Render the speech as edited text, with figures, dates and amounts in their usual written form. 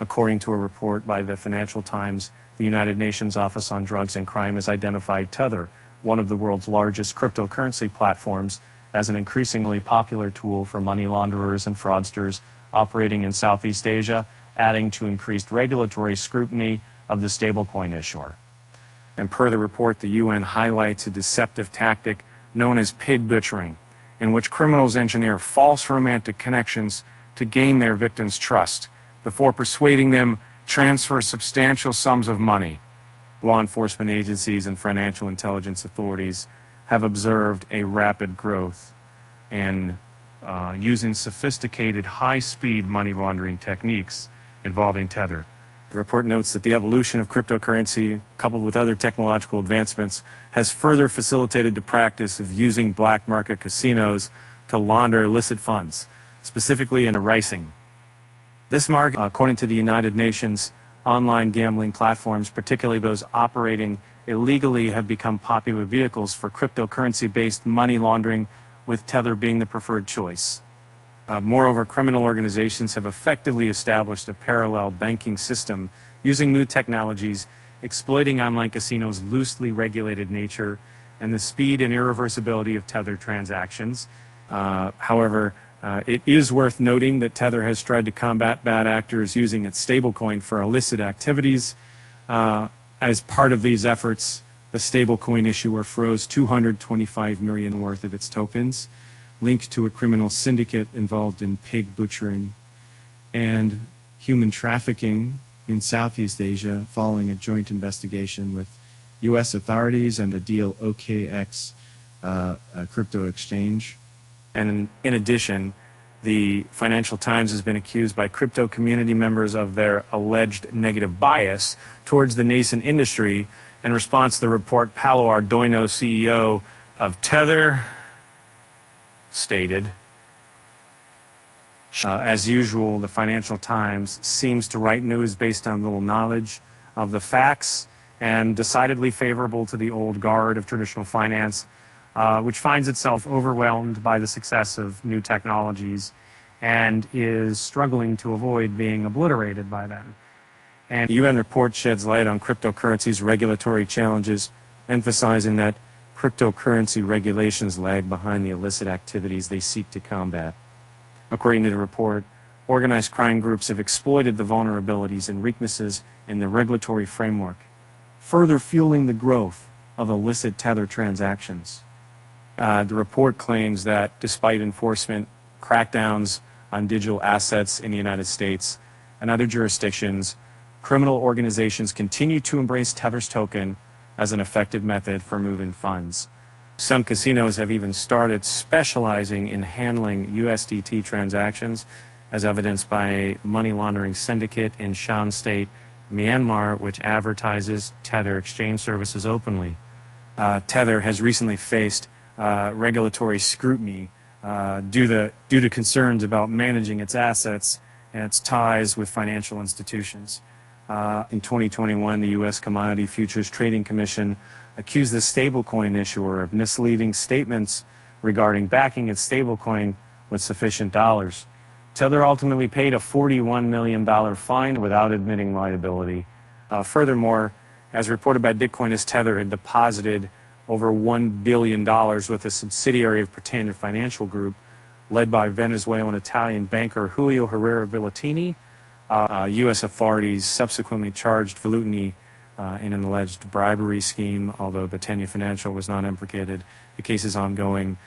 According to a report by the Financial Times, the United Nations Office on Drugs and Crime has identified Tether, one of the world's largest cryptocurrency platforms, as an increasingly popular tool for money launderers and fraudsters operating in Southeast Asia, adding to increased regulatory scrutiny of the stablecoin issuer. And per the report, the UN highlights a deceptive tactic known as pig butchering, in which criminals engineer false romantic connections to gain their victims' trust, before persuading them transfer substantial sums of money. Law enforcement agencies and financial intelligence authorities have observed a rapid growth in using sophisticated high-speed money laundering techniques involving Tether. The report notes that the evolution of cryptocurrency, coupled with other technological advancements, has further facilitated the practice of using black market casinos to launder illicit funds, specifically in racing. This market, according to the United Nations, online gambling platforms, particularly those operating illegally, have become popular vehicles for cryptocurrency-based money laundering, with Tether being the preferred choice. Moreover, criminal organizations have effectively established a parallel banking system using new technologies, exploiting online casinos' loosely regulated nature and the speed and irreversibility of Tether transactions. However, it is worth noting that Tether has tried to combat bad actors using its stablecoin for illicit activities. As part of these efforts, the stablecoin issuer froze $225 million worth of its tokens, linked to a criminal syndicate involved in pig butchering and human trafficking in Southeast Asia, following a joint investigation with U.S. authorities and the deal OKX crypto exchange. And in addition, the Financial Times has been accused by crypto community members of their alleged negative bias towards the nascent industry. In response to the report, Paolo Ardoino, CEO of Tether, stated, as usual, the Financial Times seems to write news based on little knowledge of the facts and decidedly favorable to the old guard of traditional finance, which finds itself overwhelmed by the success of new technologies and is struggling to avoid being obliterated by them. And the UN report sheds light on cryptocurrency's regulatory challenges, emphasizing that cryptocurrency regulations lag behind the illicit activities they seek to combat. According to the report, organized crime groups have exploited the vulnerabilities and weaknesses in the regulatory framework, further fueling the growth of illicit Tether transactions. The report claims that despite enforcement crackdowns on digital assets in the United States and other jurisdictions, criminal organizations continue to embrace Tether's token as an effective method for moving funds. Some casinos have even started specializing in handling USDT transactions, as evidenced by a money laundering syndicate in Shan State, Myanmar, which advertises Tether exchange services openly. Tether has recently faced regulatory scrutiny due to concerns about managing its assets and its ties with financial institutions. In 2021, the U.S. Commodity Futures Trading Commission accused the stablecoin issuer of misleading statements regarding backing its stablecoin with sufficient dollars. Tether ultimately paid a $41 million fine without admitting liability. Furthermore, as reported by Bitcoinist, Tether had deposited over $1 billion with a subsidiary of Pretender Financial Group, led by Venezuelan-Italian banker Julio Herrera Villatini. U.S. authorities subsequently charged Villatini in an alleged bribery scheme, although Pretender Financial was not implicated. The case is ongoing.